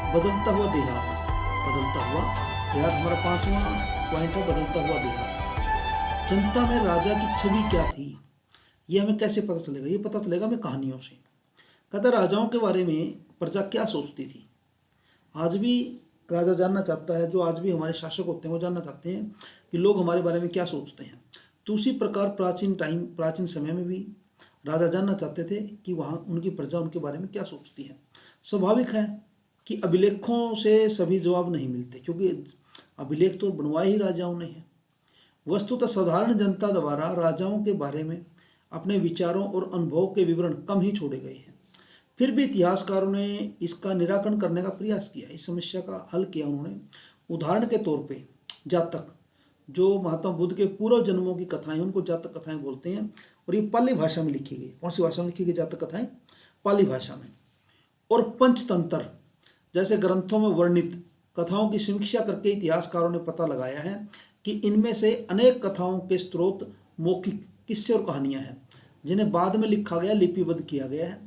बदलता हुआ देहात। बदलता हुआ देहात हमारा 5वां पॉइंट है, बदलता हुआ देहात। जनता में राजा की छवि क्या थी, ये हमें कैसे पता चलेगा? ये पता चलेगा हमें कहानियों से। कहता राजाओं के बारे में प्रजा क्या सोचती थी। आज भी राजा जानना चाहता है, जो आज भी हमारे शासक होते हैं वो जानना चाहते हैं कि लोग हमारे बारे में क्या सोचते हैं। तो उसी प्रकार प्राचीन समय में भी राजा जानना चाहते थे कि वहाँ उनकी प्रजा उनके बारे में क्या सोचती है। स्वाभाविक है कि अभिलेखों से सभी जवाब नहीं मिलते, क्योंकि अभिलेख तो बनवाए ही राजाओं ने हैं। वस्तुतः साधारण जनता द्वारा राजाओं के बारे में अपने विचारों और अनुभव के विवरण कम ही छोड़े गए हैं। फिर भी इतिहासकारों ने इसका निराकरण करने का प्रयास किया, इस समस्या का हल किया उन्होंने। उदाहरण के तौर पे जातक, जो महात्मा बुद्ध के पूर्व जन्मों की कथाएं, उनको जातक कथाएं बोलते हैं, और ये पाली भाषा में लिखी गई। कौन सी भाषा में लिखी गई जातक कथाएं? पाली भाषा में। और पंचतंत्र जैसे ग्रंथों में वर्णित कथाओं की समीक्षा करके इतिहासकारों ने पता लगाया है कि इनमें से अनेक कथाओं के स्रोत मौखिक किस्से और कहानियां हैं, जिन्हें बाद में लिखा गया, लिपिबद्ध किया गया है।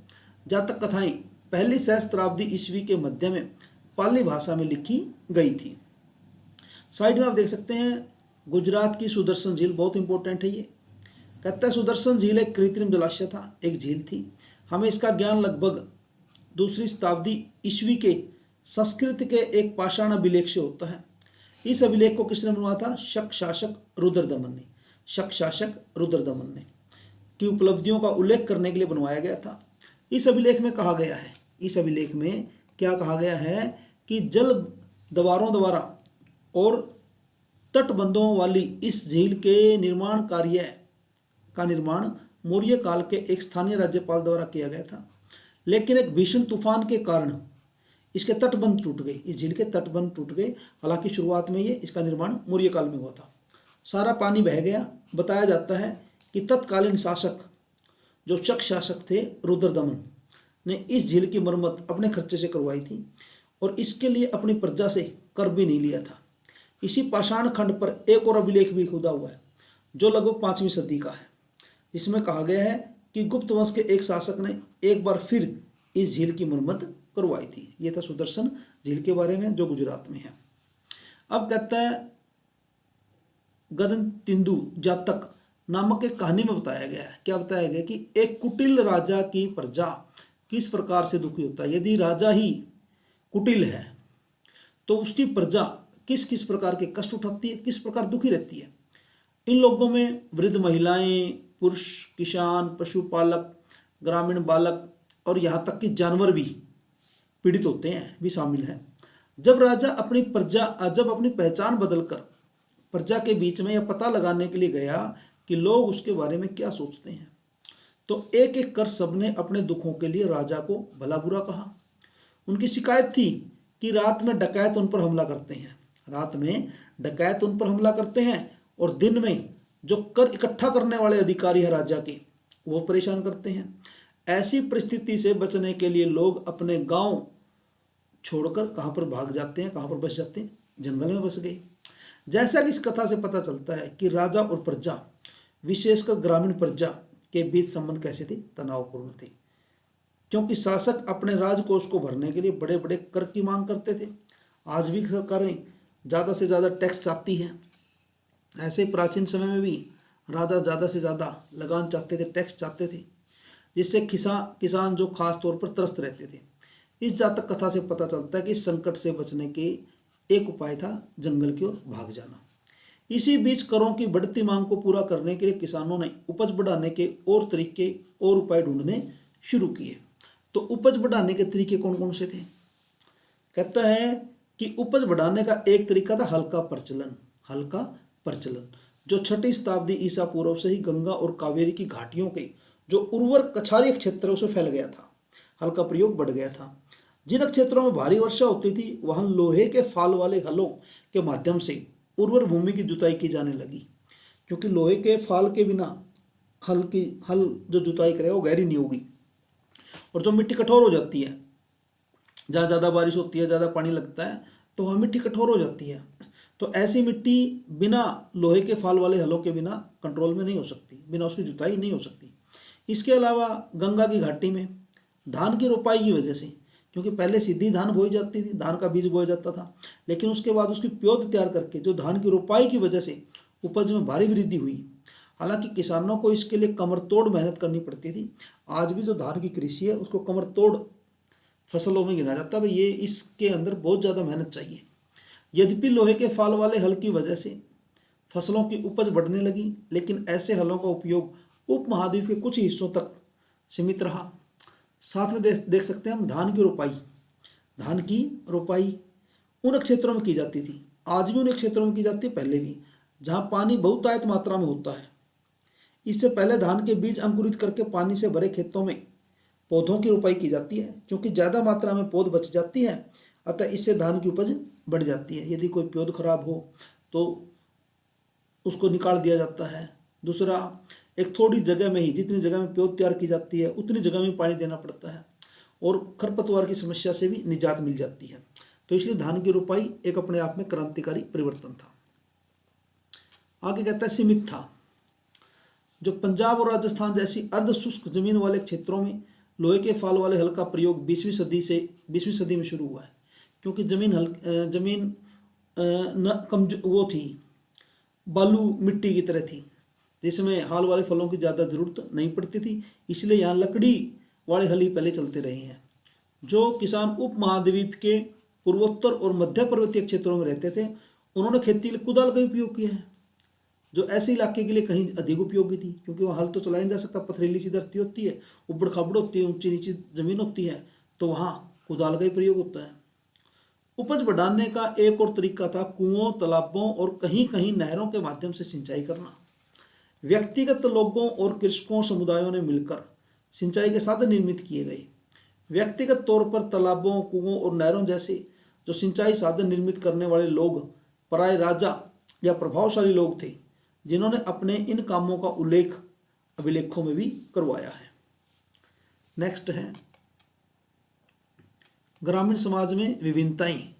जातक कथाएं पहली सहस्त्राब्दी ईस्वी के मध्य में पाली भाषा में लिखी गई थी। साइड में आप देख सकते हैं गुजरात की सुदर्शन झील, बहुत इंपॉर्टेंट है ये। कहता है सुदर्शन झील एक कृत्रिम जलाशय था, एक झील थी। हमें इसका ज्ञान लगभग 2वीं शताब्दी ईस्वी के संस्कृत के एक पाषाण अभिलेख से होता है। इस अभिलेख को किसने बनवाया था? शक शासक रुद्रदमन ने। शक शासक रुद्रदमन ने की उपलब्धियों का उल्लेख करने के लिए बनवाया गया था। इस अभिलेख में कहा गया है, इस अभिलेख में क्या कहा गया है कि जल दवारों द्वारा और तटबंधों वाली इस झील के निर्माण कार्य का निर्माण मौर्य काल के एक स्थानीय राज्यपाल द्वारा किया गया था, लेकिन एक भीषण तूफान के कारण इसके तटबंध टूट गए, इस झील के तटबंध टूट गए। हालांकि शुरुआत में ये इसका निर्माण मौर्य काल में हुआ था। सारा पानी बह गया। बताया जाता है कि तत्कालीन शासक जो शक शासक थे रुद्रदमन ने इस झील की मरम्मत अपने खर्चे से करवाई थी, और इसके लिए अपनी प्रजा से कर भी नहीं लिया था। इसी पाषाण खंड पर एक और अभिलेख भी खुदा हुआ है, जो लगभग 5वीं सदी का है, जिसमें कहा गया है कि गुप्त वंश के एक शासक ने एक बार फिर इस झील की मरम्मत करवाई थी। यह था सुदर्शन झील के बारे में, जो गुजरात में है। अब कहता है गदनतिंदु जातक नामक एक कहानी में बताया गया है। क्या बताया गया कि एक कुटिल राजा की प्रजा किस प्रकार से दुखी होता है। यदि राजा ही कुटिल है तो उसकी प्रजा किस किस प्रकार के कष्ट उठाती है, किस प्रकार दुखी रहती है। इन लोगों में वृद्ध महिलाएं, पुरुष, किसान, पशुपालक, ग्रामीण बालक और यहाँ तक कि जानवर भी पीड़ित होते हैं, भी शामिल हैं। जब राजा अपनी पहचान बदलकर प्रजा के बीच में यह पता लगाने के लिए गया कि लोग उसके बारे में क्या सोचते हैं, तो एक एक कर सबने अपने दुखों के लिए राजा को भला बुरा कहा। उनकी शिकायत थी कि रात में डकैत उन पर हमला करते हैं, रात में डकैत उन पर हमला करते हैं, और दिन में जो कर इकट्ठा करने वाले अधिकारी हैं राजा के, वो परेशान करते हैं। ऐसी परिस्थिति से बचने के लिए लोग अपने गांव छोड़कर कहाँ पर भाग जाते हैं, कहाँ पर बस जाते हैं? जंगल में बस गए। जैसा कि इस कथा से पता चलता है कि राजा और प्रजा, विशेषकर ग्रामीण प्रजा के बीच संबंध कैसे थे? तनावपूर्ण थे, क्योंकि शासक अपने राजकोष को भरने के लिए बड़े बड़े कर की मांग करते थे। आज भी सरकारें ज़्यादा से ज़्यादा टैक्स चाहती हैं। ऐसे प्राचीन समय में भी राजा ज़्यादा से ज़्यादा लगान चाहते थे, टैक्स चाहते थे, जिससे किसान जो खास तौर पर त्रस्त रहते थे। इस जातक कथा से पता चलता है कि इस संकट से बचने के एक उपाय था जंगल की ओर भाग जाना। इसी बीच करों की बढ़ती मांग को पूरा करने के लिए किसानों ने उपज बढ़ाने के और तरीके और उपाय ढूंढने शुरू किए। तो उपज बढ़ाने के तरीके कौन कौन से थे? कहता है कि उपज बढ़ाने का एक तरीका था हल्का प्रचलन। हल्का प्रचलन जो 6वीं शताब्दी ईसा पूर्व से ही गंगा और कावेरी की घाटियों के जो उर्वर कछारी क्षेत्रों से फैल गया था। हल का प्रयोग बढ़ गया था। जिन क्षेत्रों में भारी वर्षा होती थी वहां लोहे के फाल वाले हलों के माध्यम से उर्वर भूमि की जुताई की जाने लगी, क्योंकि लोहे के फाल के बिना हल जो जुताई करेगा वो गहरी नहीं होगी, और जो मिट्टी कठोर हो जाती है, जहाँ ज़्यादा बारिश होती है, ज़्यादा पानी लगता है तो वह मिट्टी कठोर हो जाती है। तो ऐसी मिट्टी बिना लोहे के फाल वाले हलों के बिना कंट्रोल में नहीं हो सकती, बिना उसकी जुताई नहीं हो सकती। इसके अलावा गंगा की घाटी में धान की रोपाई की वजह से क्योंकि पहले सीधी धान बोई जाती थी, धान का बीज बोया जाता था, लेकिन उसके बाद उसकी प्योद तैयार करके जो धान की रोपाई की वजह से उपज में भारी वृद्धि हुई। हालांकि किसानों को इसके लिए कमरतोड़ मेहनत करनी पड़ती थी। आज भी जो धान की कृषि है उसको कमरतोड़ फसलों में गिना जाता है। भाई ये इसके अंदर बहुत ज़्यादा मेहनत चाहिए। यद्यपि लोहे के फाल वाले हल की वजह से फसलों की उपज बढ़ने लगी, लेकिन ऐसे हलों का उपयोग उपमहाद्वीप के कुछ हिस्सों तक सीमित रहा। साथ में देख सकते हैं हम धान की रोपाई उन क्षेत्रों में की जाती थी, आज भी उन क्षेत्रों में की जाती है, पहले भी, जहाँ पानी बहुतायत मात्रा में होता है। इससे पहले धान के बीज अंकुरित करके पानी से भरे खेतों में पौधों की रोपाई की जाती है, क्योंकि ज़्यादा मात्रा में पौध बच जाती है, अतः इससे धान की उपज बढ़ जाती है। यदि कोई पौध खराब हो तो उसको निकाल दिया जाता है। दूसरा, एक थोड़ी जगह में ही, जितनी जगह में पौध तैयार की जाती है उतनी जगह में पानी देना पड़ता है, और खरपतवार की समस्या से भी निजात मिल जाती है। तो इसलिए धान की रोपाई एक अपने आप में क्रांतिकारी परिवर्तन था। आगे कहता है सीमित था। जो पंजाब और राजस्थान जैसी अर्ध शुष्क जमीन वाले क्षेत्रों में लोहे के फाल वाले हल का प्रयोग 20वीं सदी में शुरू हुआ है, क्योंकि जमीन वो थी, बालू मिट्टी की तरह थी, जिसमें हाल वाले फलों की ज़्यादा जरूरत नहीं पड़ती थी। इसलिए यहाँ लकड़ी वाले हल ही पहले चलते रहे हैं। जो किसान उपमहाद्वीप के पूर्वोत्तर और मध्य पर्वतीय क्षेत्रों में रहते थे, उन्होंने खेती के लिए कुदाल का उपयोग किया है, जो ऐसे इलाके के लिए कहीं अधिक उपयोगी थी, क्योंकि वहाँ हल तो चलाया नहीं जा सकता, पथरीली सी धरती होती है, उबड़ खाबड़ होती है, ऊंची नीची जमीन होती है, तो वहाँ कुदाल का ही प्रयोग होता है। उपज बढ़ाने का एक और तरीका था कुओं, तालाबों और कहीं कहीं नहरों के माध्यम से सिंचाई करना। व्यक्तिगत लोगों और कृषकों समुदायों ने मिलकर सिंचाई के साधन निर्मित किए गए। व्यक्तिगत तौर पर तालाबों, कुओं और नहरों जैसे जो सिंचाई साधन निर्मित करने वाले लोग पराय राजा या प्रभावशाली लोग थे, जिन्होंने अपने इन कामों का उल्लेख अभिलेखों में भी करवाया है। नेक्स्ट है ग्रामीण समाज में विभिन्नताएं।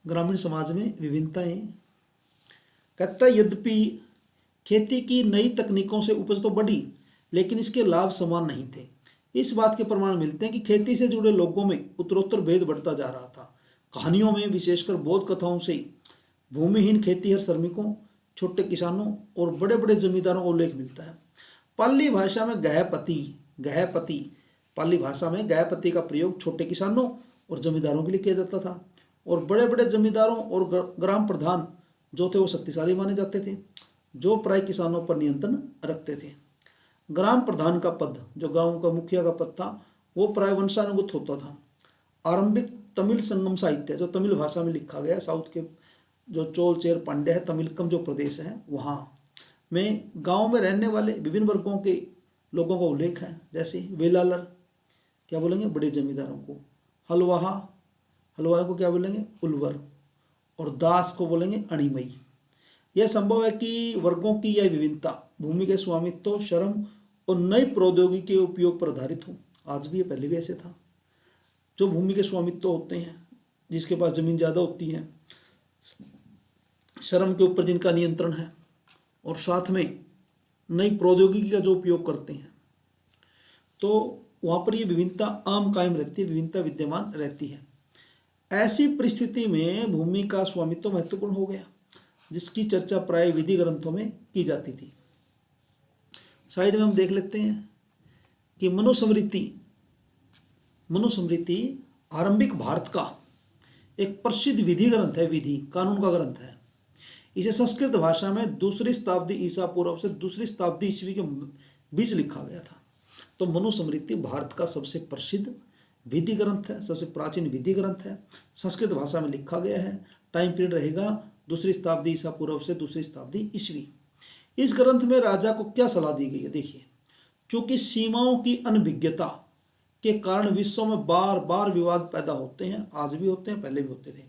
ग्रामीण समाज में विभिन्नताएं कहता है, यद्यपि खेती की नई तकनीकों से उपज तो बढ़ी, लेकिन इसके लाभ समान नहीं थे। इस बात के प्रमाण मिलते हैं कि खेती से जुड़े लोगों में उत्तरोत्तर भेद बढ़ता जा रहा था। कहानियों में, विशेषकर बौद्ध कथाओं से भूमिहीन खेतीहर श्रमिकों, छोटे किसानों और बड़े बड़े जमींदारों का उल्लेख मिलता है। पाली भाषा में गहपति का प्रयोग छोटे किसानों और जमींदारों के लिए किया जाता था, और बड़े बड़े जमींदारों और ग्राम प्रधान जो थे वो शक्तिशाली माने जाते थे, जो प्राय किसानों पर नियंत्रण रखते थे। ग्राम प्रधान का पद, जो गांव का मुखिया का पद था, वो प्राय वंशानुगत होता था। आरंभिक तमिल संगम साहित्य, जो तमिल भाषा में लिखा गया, साउथ के जो चोल चेर पांड्या है, तमिलकम जो प्रदेश है, वहाँ में गांव में रहने वाले विभिन्न वर्गों के लोगों का उल्लेख है। जैसे वेलालर क्या बोलेंगे, बड़े जमींदारों को, हलवाहा को क्या बोलेंगे, उलवर, और दास को बोलेंगे अणिमई। यह संभव है कि वर्गों की यह विभिन्नता भूमि के स्वामित्व, श्रम और नई प्रौद्योगिकी के उपयोग पर आधारित हो। आज भी, पहले भी ऐसे था। जो भूमि के स्वामित्व होते हैं, जिसके पास जमीन ज़्यादा होती है, श्रम के ऊपर जिनका नियंत्रण है, और साथ में नई प्रौद्योगिकी का जो उपयोग करते हैं, तो वहाँ पर ये विभिन्नता आम कायम रहती है, विभिन्नता विद्यमान रहती है। ऐसी परिस्थिति में भूमि का स्वामित्व महत्वपूर्ण हो गया, जिसकी चर्चा प्राय विधि ग्रंथों में की जाती थी। साइड में हम देख लेते हैं कि मनुस्मृति आरंभिक भारत का एक प्रसिद्ध विधि ग्रंथ है, विधि कानून का ग्रंथ है। इसे संस्कृत भाषा में 2री शताब्दी ईसा पूर्व से 2री शताब्दी ईस्वी के बीच लिखा गया था। तो मनुस्मृति भारत का सबसे प्रसिद्ध विधि ग्रंथ है, सबसे प्राचीन विधि ग्रंथ है, संस्कृत भाषा में लिखा गया है। टाइम पीरियड रहेगा 2री शताब्दी ईसा पूर्व से 2री शताब्दी ईस्वी। इस ग्रंथ में राजा को क्या सलाह दी गई है, देखिए। चूंकि सीमाओं की अनभिज्ञता के कारण विश्व में बार बार विवाद पैदा होते हैं, आज भी होते हैं, पहले भी होते थे,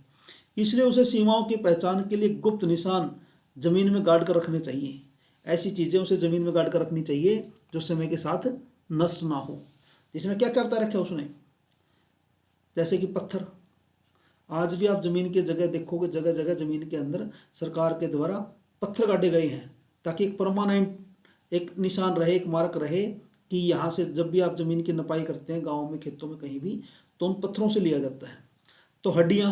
इसलिए उसे सीमाओं की पहचान के लिए गुप्त निशान जमीन में गाड़ कर रखने चाहिए। ऐसी चीज़ें उसे जमीन में गाड़ कर रखनी चाहिए जो समय के साथ नष्ट ना हो। जिसमें क्या क्या बता रखा है उसने, जैसे कि पत्थर। आज भी आप जमीन की जगह देखोगे, जगह जगह जमीन के अंदर सरकार के द्वारा पत्थर गाड़े गए हैं, ताकि एक परमानेंट एक निशान रहे, एक मार्क रहे कि यहाँ से जब भी आप जमीन की नपाई करते हैं गाँव में, खेतों में, कहीं भी, तो उन पत्थरों से लिया जाता है। तो हड्डियाँ,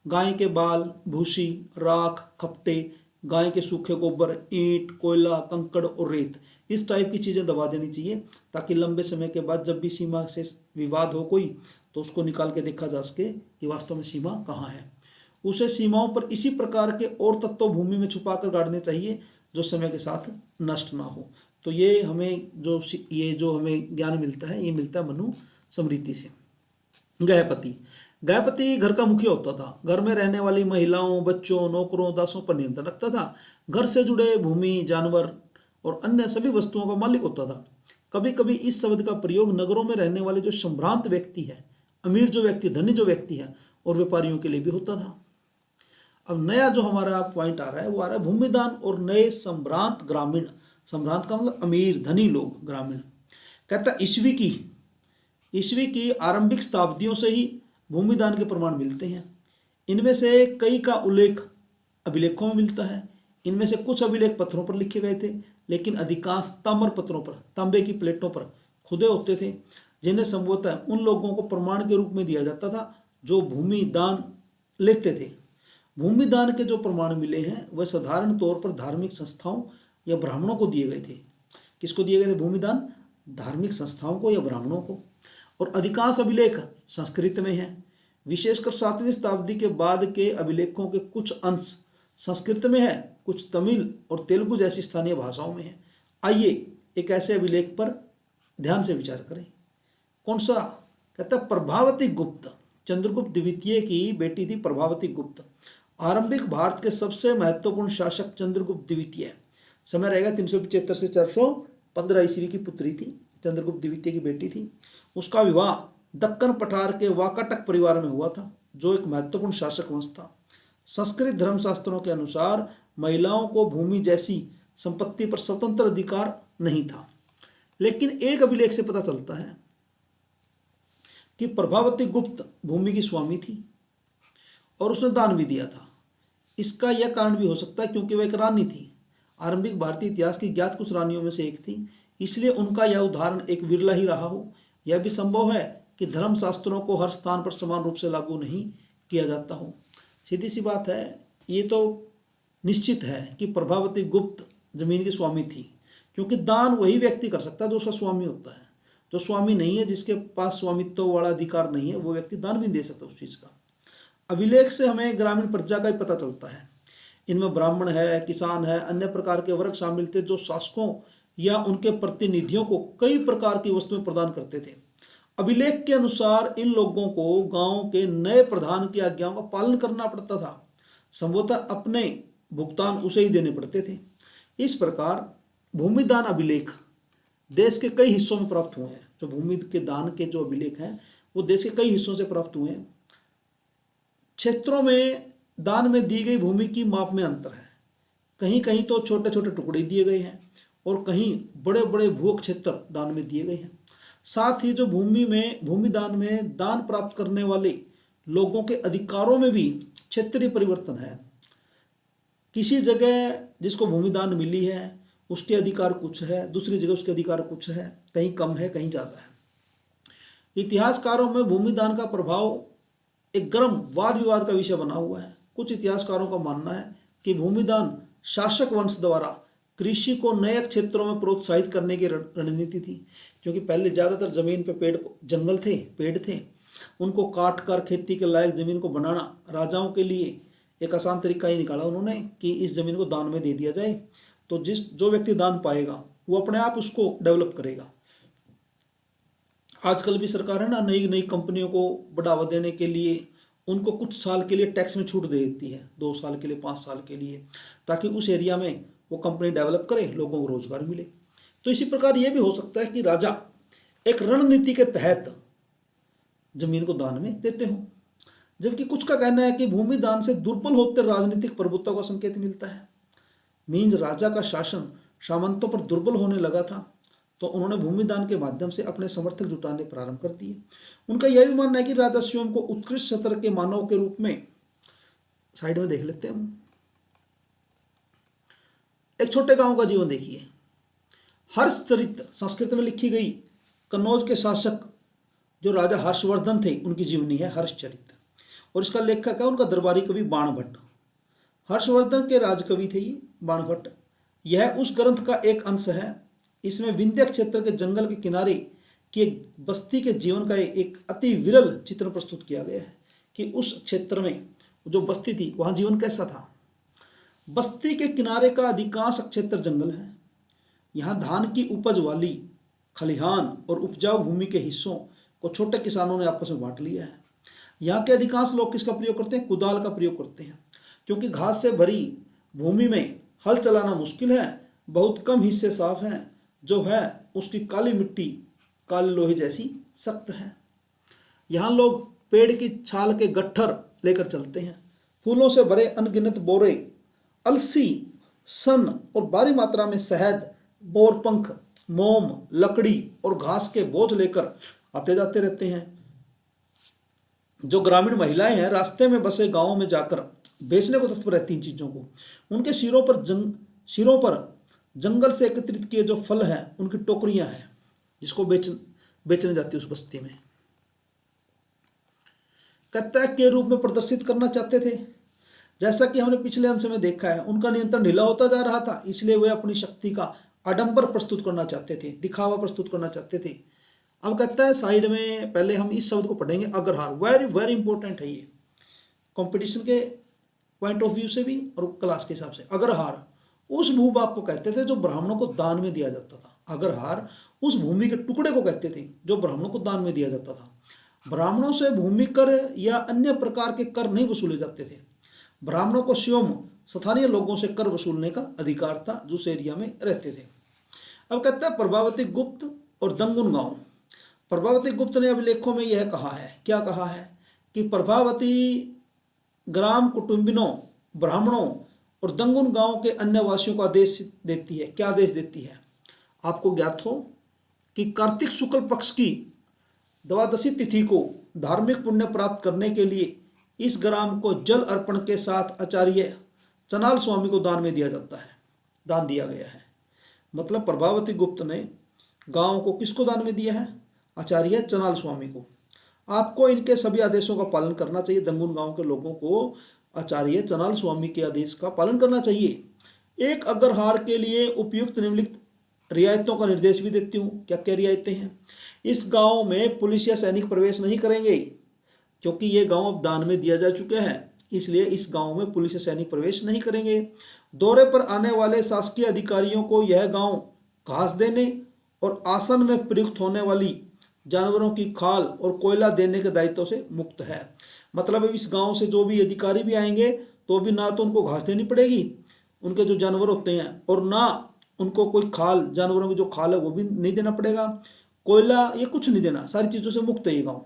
गाय के बाल, भूसी, राख, खपटे, गाय के सूखे गोबर, ईंट, कोयला, कंकड़ और रेत, इस टाइप की चीज़ें दबा देनी चाहिए, ताकि लंबे समय के बाद जब भी सीमा से विवाद हो कोई, तो उसको निकाल के देखा जा सके कि वास्तव में सीमा कहाँ है। उसे सीमाओं पर इसी प्रकार के और तत्व भूमि में छुपा कर गाड़ने चाहिए जो समय के साथ नष्ट ना हो। तो ये हमें ज्ञान मिलता है, ये मिलता है मनु स्मृति से। गृहपति, गृहपति घर का मुखिया होता था। घर में रहने वाली महिलाओं, बच्चों, नौकरों, दासों पर नियंत्रण रखता था। घर से जुड़े भूमि, जानवर और अन्य सभी वस्तुओं का मालिक होता था। कभी कभी इस शब्द का प्रयोग नगरों में रहने वाले जो संभ्रांत व्यक्ति है, अमीर जो व्यक्ति, धनी जो व्यक्ति है, और व्यापारियों के लिए भी होता था। अब नया जो हमारा पॉइंट आ रहा है वो आ रहा है भूमिदान और नए संभ्रांत ग्रामीण। संभ्रांत का मतलब अमीर, धनी लोग, ग्रामीण। कहता ईस्वी की आरंभिक शताब्दियों से ही भूमिदान के प्रमाण मिलते हैं। इनमें से कई का उल्लेख अभिलेखों में मिलता है। इनमें से कुछ अभिलेख पत्थरों पर लिखे गए थे, लेकिन अधिकांश ताम्र पत्रों पर, तांबे की प्लेटों पर खुदे होते थे, जिन्हें संभवतः उन लोगों को प्रमाण के रूप में दिया जाता था जो भूमि दान लेते थे। भूमि दान के जो प्रमाण मिले हैं वह साधारण तौर पर धार्मिक संस्थाओं या ब्राह्मणों को दिए गए थे। किसको दिए गए थे भूमिदान? धार्मिक संस्थाओं को या ब्राह्मणों को। और अधिकांश अभिलेख संस्कृत में हैं। विशेषकर 7वीं शताब्दी के बाद के अभिलेखों के कुछ अंश संस्कृत में है, कुछ तमिल और तेलुगु जैसी स्थानीय भाषाओं में है। आइए एक ऐसे अभिलेख पर ध्यान से विचार करें। कौन सा? कहता है प्रभावती गुप्त। चंद्रगुप्त द्वितीय की बेटी थी प्रभावती गुप्त। आरंभिक भारत के सबसे महत्वपूर्ण शासक चंद्रगुप्त द्वितीय, समय रहेगा 375 से 415 ईस्वी की पुत्री थी, चंद्रगुप्त द्वितीय की बेटी थी। उसका विवाह दक्कन पठार के वाकाटक परिवार में हुआ था, जो एक महत्वपूर्ण शासक वंश था। संस्कृत धर्मशास्त्रों के अनुसार महिलाओं को भूमि जैसी संपत्ति पर स्वतंत्र अधिकार नहीं था, लेकिन एक अभिलेख से पता चलता है कि प्रभावती गुप्त भूमि की स्वामी थी और उसने दान भी दिया था। इसका यह कारण भी हो सकता है क्योंकि वह एक रानी थी। आरंभिक भारतीय इतिहास की ज्ञात कुछ रानियों में से एक थी, इसलिए उनका यह उदाहरण एक विरला ही रहा हो। यह भी संभव है कि धर्मशास्त्रों को हर स्थान पर समान रूप से लागू नहीं किया जाता हो। सीधी सी बात है, ये तो निश्चित है कि प्रभावती गुप्त जमीन की स्वामी थी, क्योंकि दान वही व्यक्ति कर सकता है जो उसका स्वामी होता है। जो स्वामी नहीं है, जिसके पास स्वामित्व वाला अधिकार नहीं है, वो व्यक्ति दान भी दे सकता है उस चीज़ का। अभिलेख से हमें ग्रामीण प्रजा का ही पता चलता है। इनमें ब्राह्मण है, किसान है, अन्य प्रकार के वर्ग शामिल थे जो शासकों या उनके प्रतिनिधियों को कई प्रकार की वस्तुएं प्रदान करते थे। अभिलेख के अनुसार इन लोगों को गांव के नए प्रधान की आज्ञाओं का पालन करना पड़ता था। संभवतः अपने भुगतान उसे ही देने पड़ते थे। इस प्रकार भूमिदान अभिलेख देश के कई हिस्सों में प्राप्त हुए हैं। जो भूमि के दान के जो अभिलेख हैं वो देश के कई हिस्सों से प्राप्त हुए हैं। क्षेत्रों में दान में दी गई भूमि की माप में अंतर है। कहीं कहीं तो छोटे छोटे टुकड़े दिए गए हैं और कहीं बड़े बड़े भू क्षेत्र दान में दिए गए हैं। साथ ही जो भूमिदान में दान प्राप्त करने वाले लोगों के अधिकारों में भी क्षेत्रीय परिवर्तन है। किसी जगह जिसको भूमिदान मिली है उसके अधिकार कुछ है, दूसरी जगह उसके अधिकार कुछ है, कहीं कम है, कहीं ज़्यादा है। इतिहासकारों में भूमिदान का प्रभाव एक गर्म वाद विवाद का विषय बना हुआ है। कुछ इतिहासकारों का मानना है कि भूमिदान शासक वंश द्वारा कृषि को नए क्षेत्रों में प्रोत्साहित करने की रणनीति थी, क्योंकि पहले ज़्यादातर ज़मीन पे पेड़ थे, उनको काट कर खेती के लायक ज़मीन को बनाना राजाओं के लिए एक आसान तरीका ही निकाला उन्होंने कि इस ज़मीन को दान में दे दिया जाए, तो जो व्यक्ति दान पाएगा वो अपने आप उसको डेवलप करेगा। आजकल भी सरकार है ना, नई नई कंपनियों को बढ़ावा देने के लिए उनको कुछ साल के लिए टैक्स में छूट दे देती है, 2 साल के लिए, 5 साल के लिए, ताकि उस एरिया में वो कंपनी डेवलप करे, लोगों को रोजगार मिले। तो इसी प्रकार ये भी हो सकता है कि राजा एक रणनीति के तहत जमीन को दान में देते हों। जबकि कुछ का कहना है कि भूमि दान से दुर्बल होते राजनीतिक प्रभुत्व का संकेत मिलता है। मीन्स राजा का शासन सामंतों पर दुर्बल होने लगा था, तो उन्होंने भूमिदान के माध्यम से अपने समर्थक जुटाने प्रारंभ कर दिए। उनका यह भी मानना है कि राजा स्वयं को उत्कृष्ट स्तर के मानव के रूप में, साइड में देख लेते हैं, एक छोटे गांव का जीवन देखिए। हर्षचरित संस्कृत में लिखी गई कन्नौज के शासक जो राजा हर्षवर्धन थे उनकी जीवनी है हर्षचरित, और इसका लेखक है उनका दरबारी कवि बाणभट्ट। हर्षवर्धन के राजकवि थे ये बाणभट्ट। यह उस ग्रंथ का एक अंश है। इसमें विंध्य क्षेत्र के जंगल के किनारे की एक बस्ती के जीवन का एक अति विरल चित्र प्रस्तुत किया गया है कि उस क्षेत्र में जो बस्ती थी वहाँ जीवन कैसा था। बस्ती के किनारे का अधिकांश क्षेत्र जंगल है। यहाँ धान की उपज वाली खलिहान और उपजाऊ भूमि के हिस्सों को छोटे किसानों ने आपस में बांट लिया है। यहाँ के अधिकांश लोग किसका प्रयोग करते हैं? कुदाल का प्रयोग करते हैं, क्योंकि घास से भरी भूमि में हल चलाना मुश्किल है। बहुत कम हिस्से साफ हैं, जो है उसकी काली मिट्टी काले लोहे जैसी सख्त है। यहाँ लोग पेड़ की छाल के गट्ठर लेकर चलते हैं। फूलों से भरे अनगिनत बोरे, अलसी, सन और भारी मात्रा में शहद, बोरपंख, मोम, लकड़ी और घास के बोझ लेकर आते जाते रहते हैं। जो ग्रामीण महिलाएं हैं रास्ते में बसे गांवों में जाकर बेचने को तत्पर रहती इन चीज़ों को। उनके सिरों पर जंगल से एकत्रित किए जो फल हैं उनकी टोकरियां हैं, जिसको बेचने जाती है उस बस्ती में। कत्तैक के रूप में प्रदर्शित करना चाहते थे। जैसा कि हमने पिछले अंश में देखा है, उनका नियंत्रण ढीला होता जा रहा था, इसलिए वे अपनी शक्ति का आडंबर प्रस्तुत करना चाहते थे, दिखावा प्रस्तुत करना चाहते थे। अब कहता है साइड में, पहले हम इस शब्द को पढ़ेंगे अग्रहार। वेरी वेरी इंपॉर्टेंट है ये, कंपटीशन के पॉइंट ऑफ व्यू से भी और क्लास के हिसाब से। अग्रहार उस भूभाग को कहते थे जो ब्राह्मणों को दान में दिया जाता था। अग्रहार उस भूमि के टुकड़े को कहते थे जो ब्राह्मणों को दान में दिया जाता था। ब्राह्मणों से भूमि कर या अन्य प्रकार के कर नहीं वसूले जाते थे। ब्राह्मणों को स्वयं स्थानीय लोगों से कर वसूलने का अधिकार था जो उस एरिया में रहते थे। अब कहता है प्रभावती गुप्त और दंगुन गांव। प्रभावती गुप्त ने अभिलेखों में यह कहा है, क्या कहा है कि प्रभावती ग्राम कुटुंबिनों, ब्राह्मणों और दंगुन गांव के अन्य वासियों को आदेश देती है। क्या आदेश देती है? आपको ज्ञात हो कि कार्तिक शुक्ल पक्ष की द्वादशी तिथि को धार्मिक पुण्य प्राप्त करने के लिए इस ग्राम को जल अर्पण के साथ आचार्य चनाल स्वामी को दान में दिया जाता है, दान दिया गया है। मतलब प्रभावती गुप्त ने गांव को किसको दान में दिया है? आचार्य चनाल स्वामी को। आपको इनके सभी आदेशों का पालन करना चाहिए। दंगुन गांव के लोगों को आचार्य चनाल स्वामी के आदेश का पालन करना चाहिए। एक अग्रहार के लिए उपयुक्त निम्नलिखित रियायतों का निर्देश भी देती हूँ। क्या क्या रियायतें हैं? इस गांव में पुलिस या सैनिक प्रवेश नहीं करेंगे, क्योंकि ये गांव अब दान में दिया जा चुके हैं, इसलिए इस गांव में पुलिस या सैनिक प्रवेश नहीं करेंगे। दौरे पर आने वाले शासकीय अधिकारियों को यह गांव घास देने और आसन में प्रयुक्त होने वाली जानवरों की खाल और कोयला देने के दायित्व से मुक्त है। मतलब इस गांव से जो भी अधिकारी भी आएंगे तो भी ना तो उनको घास देनी पड़ेगी, उनके जो जानवर होते हैं, और ना उनको कोई खाल, जानवरों की जो खाल है वो भी नहीं देना पड़ेगा, कोयला ये कुछ नहीं देना, सारी चीज़ों से मुक्त है ये गाँव।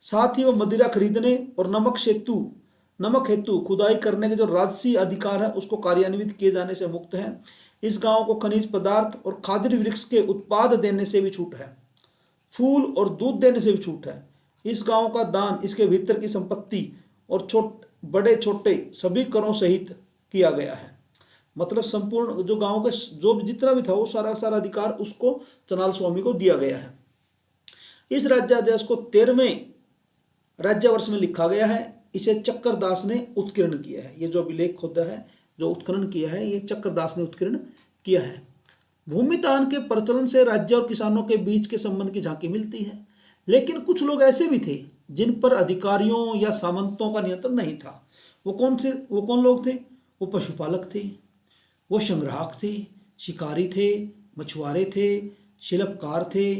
साथ ही वो मदिरा खरीदने और नमक हेतु खुदाई करने के जो राजसी अधिकार है उसको कार्यान्वित किए जाने से मुक्त है। इस गांव को खनिज पदार्थ और खाद्य वृक्ष के उत्पाद देने से भी छूट है, फूल और दूध देने से भी छूट है। इस गांव का दान इसके भीतर की संपत्ति और बड़े छोटे सभी करों सहित किया गया है। मतलब संपूर्ण जो गांव का जो जितना भी था वो सारा अधिकार उसको चनाल स्वामी को दिया गया है। इस राज्यादेश को 13वें राज्यवर्ष में लिखा गया है। इसे चक्रदास ने उत्कीर्ण किया है। ये जो अभिलेख होता है, जो उत्खनन किया है, ये चक्रदास ने उत्कीर्ण किया है। भूमि दान के प्रचलन से राज्य और किसानों के बीच के संबंध की झांकी मिलती है, लेकिन कुछ लोग ऐसे भी थे जिन पर अधिकारियों या सामंतों का नियंत्रण नहीं था। वो कौन लोग थे? वो पशुपालक थे, वो संग्राहक थे, शिकारी थे, मछुआरे थे, शिल्पकार थे,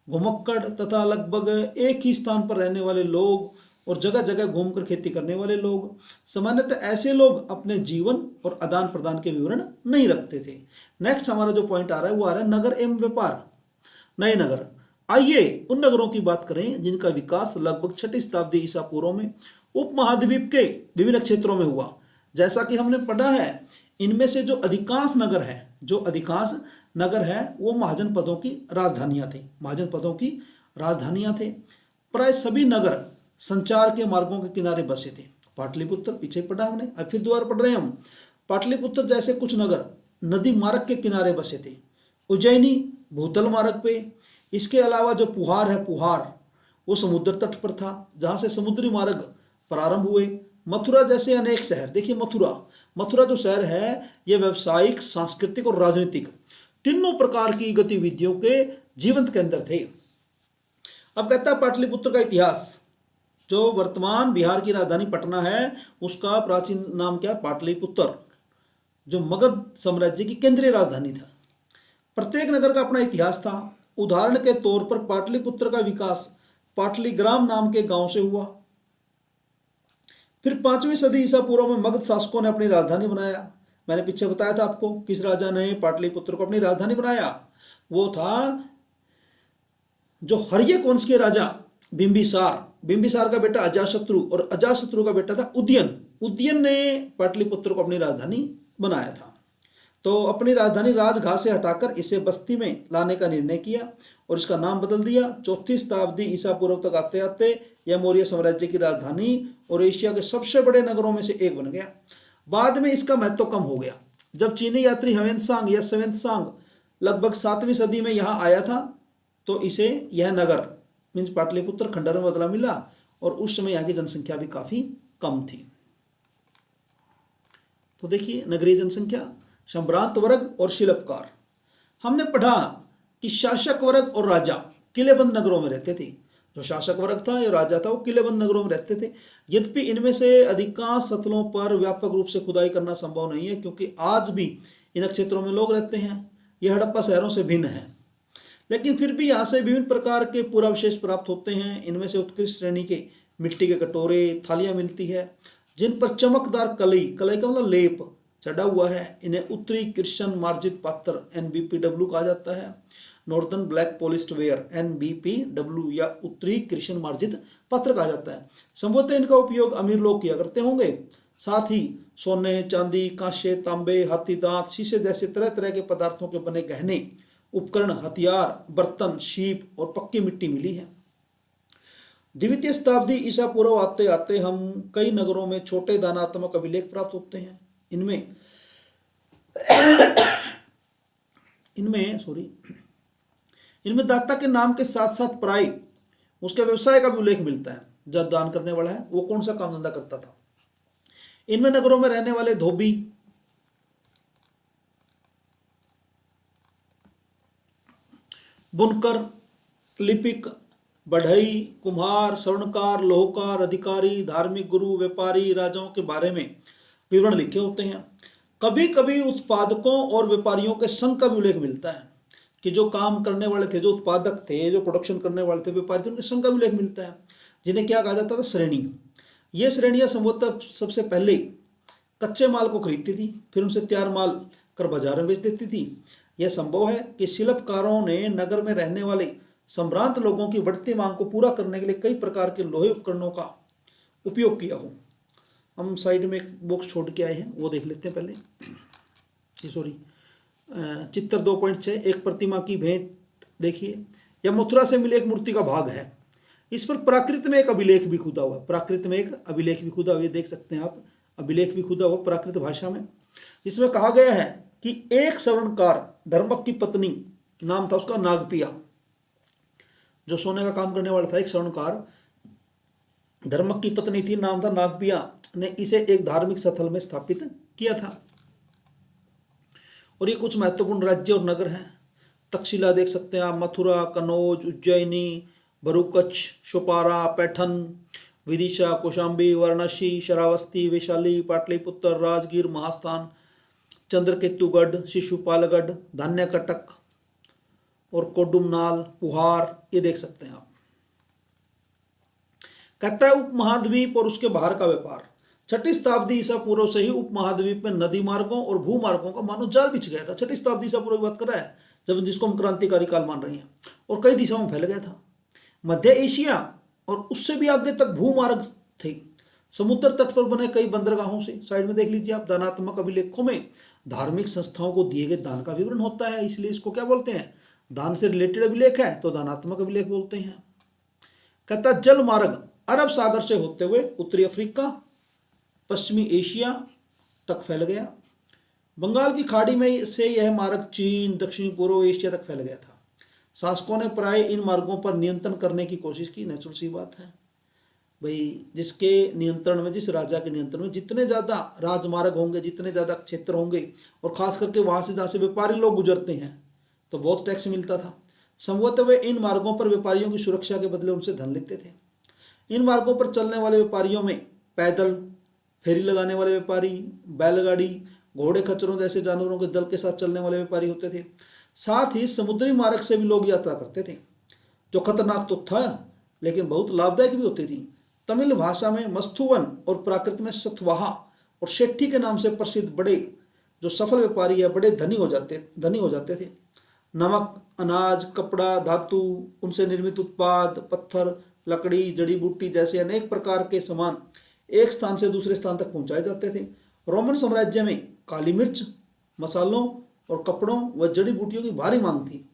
घुमक्कड़ तथा लगभग एक ही स्थान पर रहने वाले लोग और जगह जगह घूमकर खेती करने वाले लोग। सामान्यतः ऐसे लोग अपने जीवन और आदान प्रदान के विवरण नहीं रखते थे। नेक्स्ट हमारा जो पॉइंट आ रहा है वो आ रहा है नगर एवं व्यापार, नए नगर। आइए उन नगरों की बात करें जिनका विकास लगभग 6वीं शताब्दी ईसा पूर्व में उपमहाद्वीप के विभिन्न क्षेत्रों में हुआ। जैसा कि हमने पढ़ा है, इनमें से जो अधिकांश नगर है वो महाजन पदों की राजधानियां थे। प्राय सभी नगर संचार के मार्गों के किनारे बसे थे। पाटलिपुत्र पीछे पढ़ा हमने, अब फिर दोबारा पढ़ रहे हैं हम। पाटलिपुत्र जैसे कुछ नगर नदी मार्ग के किनारे बसे थे। उज्जैनी भूतल मार्ग पे। इसके अलावा जो पुहार है, पुहार वो समुद्र तट पर था जहाँ से समुद्री मार्ग प्रारंभ हुए। मथुरा जैसे अनेक शहर, देखिए मथुरा जो शहर है ये व्यावसायिक, सांस्कृतिक और राजनीतिक तीनों प्रकार की गतिविधियों के जीवंत केंद्र थे। अब कहता है पाटलिपुत्र का इतिहास। जो वर्तमान बिहार की राजधानी पटना है उसका प्राचीन नाम क्या है? पाटलिपुत्र, जो मगध साम्राज्य की केंद्रीय राजधानी था। प्रत्येक नगर का अपना इतिहास था। उदाहरण के तौर पर पाटलिपुत्र का विकास पाटलीग्राम नाम के गांव से हुआ। फिर 5वीं सदी ईसा पूर्व में मगध शासकों ने अपनी राजधानी बनाया। मैंने पीछे बताया था आपको किस राजा ने पाटलिपुत्र को अपनी राजधानी बनाया। वो था जो हर्यक वंश के राजा बिंबिसार का बेटा अजातशत्रु, और अजातशत्रु का बेटा था उदयन ने पाटलिपुत्र को अपनी राजधानी बनाया था। तो अपनी राजधानी राजघाट से हटाकर इसे बस्ती में लाने का निर्णय किया और इसका नाम बदल दिया। 4वीं शताब्दी ईसा पूर्व तक आते आते यह मौर्य साम्राज्य की राजधानी और एशिया के सबसे बड़े नगरों में से एक बन गया। बाद में इसका महत्व कम हो गया। जब चीनी यात्री ह्वेनसांग या स्वेनसांग लगभग 7वीं सदी में यहाँ आया था तो इसे यह नगर मीन्स पाटलिपुत्र खंडर में बदला मिला और उस समय यहाँ की जनसंख्या भी काफी कम थी। तो देखिए नगरीय जनसंख्या, सम्भ्रांत वर्ग और शिल्पकार। हमने पढ़ा कि शासक वर्ग और राजा किलेबंद नगरों में रहते थे। जो शासक वर्ग था या राजा था वो किलेबंद नगरों में रहते थे। यद्यपि इनमें से अधिकांश स्थलों पर व्यापक रूप से खुदाई करना संभव नहीं है क्योंकि आज भी इन क्षेत्रों में लोग रहते हैं। यह हड़प्पा शहरों से भिन्न है, लेकिन फिर भी यहाँ से विभिन्न प्रकार के पुरावशेष प्राप्त होते हैं। इनमें से उत्कृष्ट श्रेणी के मिट्टी के कटोरे, थालियां मिलती है जिन पर चमकदार कलई का मतलब लेप चढ़ा हुआ है। इन्हें उत्तरी कृष्ण मार्जित पात्र NBPW कहा जाता है। Northern black polished where NBPW या उत्तरी कृष्ण मार्जित पात्र कहा जाता है। संभवतः इनका उपयोग अमीर लोग किया करते होंगे। साथ ही सोने, चांदी, कांसे, तांबे, हाथी दांत, शीशे जैसे तरह तरह के पदार्थों के बने गहने, उपकरण, हथियार, बर्तन, शीप और पक्की मिट्टी मिली है। द्वितीय शताब्दी ईसा पूर्व आते आते हम कई नगरों में छोटे दानात्मक अभिलेख प्राप्त होते हैं। इनमें दाता के नाम के साथ साथ प्राय उसके व्यवसाय का भी उल्लेख मिलता है। जब दान करने वाला है वो कौन सा काम धंधा करता था। इनमें नगरों में रहने वाले धोबी, बुनकर, लिपिक, बढ़ई, कुम्हार, स्वर्णकार, लोहकार, अधिकारी, धार्मिक गुरु, व्यापारी, राजाओं के बारे में विवरण लिखे होते हैं। कभी कभी उत्पादकों और व्यापारियों के संघ का भी उल्लेख मिलता है कि जो काम करने वाले थे, जो उत्पादक थे, जो प्रोडक्शन करने वाले थे, व्यापारी थे, उनके संघ का भी उल्लेख मिलता है जिन्हें क्या कहा जाता था? श्रेणी। ये श्रेणियां संभवतः सबसे पहले कच्चे माल को खरीदती थी, फिर उनसे तैयार माल कर बाजार में बेच देती थी। यह संभव है कि शिल्पकारों ने नगर में रहने वाले सम्भ्रांत लोगों की बढ़ती मांग को पूरा करने के लिए कई प्रकार के लोहे उपकरणों का उपयोग किया हो। हम साइड में एक बॉक्स छोड़ के आए हैं, वो देख लेते हैं पहले। चित्र 2.6 एक प्रतिमा की भेंट देखिए। यह मथुरा से मिले एक मूर्ति का भाग है। इस पर प्राकृत में एक अभिलेख भी खुदा हुआ। प्राकृत में एक अभिलेख भी खुदा हुआ, देख सकते हैं आप, अभिलेख भी खुदा हुआ प्राकृत भाषा में। इसमें कहा गया है कि एक स्वर्णकार धर्मक की पत्नी, नाम था उसका नागपिया, जो सोने का काम करने वाला था। एक स्वर्णकार धर्मक की पत्नी थी, नाम था नागपिया, ने इसे एक धार्मिक स्थल में स्थापित किया था। और ये कुछ महत्वपूर्ण राज्य और नगर हैं। तक्षशिला देख सकते हैं आप, मथुरा, कनौज, उज्जैनी, भरूकच्छ, शोपारा, पैठन, विदिशा, कौशाम्बी, वाराणसी, श्रावस्ती, वैशाली, पाटलिपुत्र, राजगीर, महास्थान, चंद्रकेतुगढ़, शिशुपालगढ़, धान्यकटक और कोडुमनाल, पुहार, ये देख सकते हैं आप। कहता है उपमहाद्वीप और उसके बाहर का व्यापार। 6वीं शताब्दी ईसा पूर्व से ही उपमहाद्वीप में नदी मार्गों और भूमार्गों का मानव जाल बिछ गया था। 6वीं शताब्दी ईसा पूर्व की बात कर रहा है, जब जिसको हम क्रांतिकारी काल मान रहे हैं, और कई दिशाओं में फैल गया था। मध्य एशिया और उससे भी आगे तक भूमार्ग थे। समुद्र तट पर बने कई बंदरगाहों से, साइड में देख लीजिए आप, दानात्मक अभिलेखों में धार्मिक संस्थाओं को दिए गए दान का विवरण होता है। इसलिए इसको क्या बोलते हैं? दान से रिलेटेड अभिलेख है तो दानात्मक अभिलेख बोलते हैं। कहता जल मार्ग अरब सागर से होते हुए उत्तरी अफ्रीका, पश्चिमी एशिया तक फैल गया। बंगाल की खाड़ी में से यह मार्ग चीन, दक्षिणी पूर्व एशिया तक फैल गया था। शासकों ने प्राय इन मार्गों पर नियंत्रण करने की कोशिश की। नेचुरल सी बात है भाई, जिसके नियंत्रण में, जिस राजा के नियंत्रण में जितने ज़्यादा राजमार्ग होंगे, जितने ज़्यादा क्षेत्र होंगे, और खास करके वहाँ से जहाँ से व्यापारी लोग गुजरते हैं तो बहुत टैक्स मिलता था। संभवतः वे इन मार्गों पर व्यापारियों की सुरक्षा के बदले उनसे धन लेते थे। इन मार्गों पर चलने वाले व्यापारियों में पैदल, फेरी लगाने वाले व्यापारी, बैलगाड़ी, घोड़े खच्चरों जैसे जानवरों के दल के साथ चलने वाले व्यापारी होते थे। साथ ही समुद्री मार्ग से भी लोग यात्रा करते थे, जो खतरनाक तो था लेकिन बहुत लाभदायक भी होती थी। तमिल भाषा में मस्तुवन और प्राकृत में सतवाहा और शेट्टी के नाम से प्रसिद्ध बड़े जो सफल व्यापारी है, बड़े धनी हो जाते थे। नमक, अनाज, कपड़ा, धातु, उनसे निर्मित उत्पाद, पत्थर, लकड़ी, जड़ी बूटी जैसे अनेक प्रकार के सामान एक स्थान से दूसरे स्थान तक पहुंचाए जाते थे। रोमन साम्राज्य में काली मिर्च, मसालों और कपड़ों व जड़ी बूटियों की भारी मांग थी।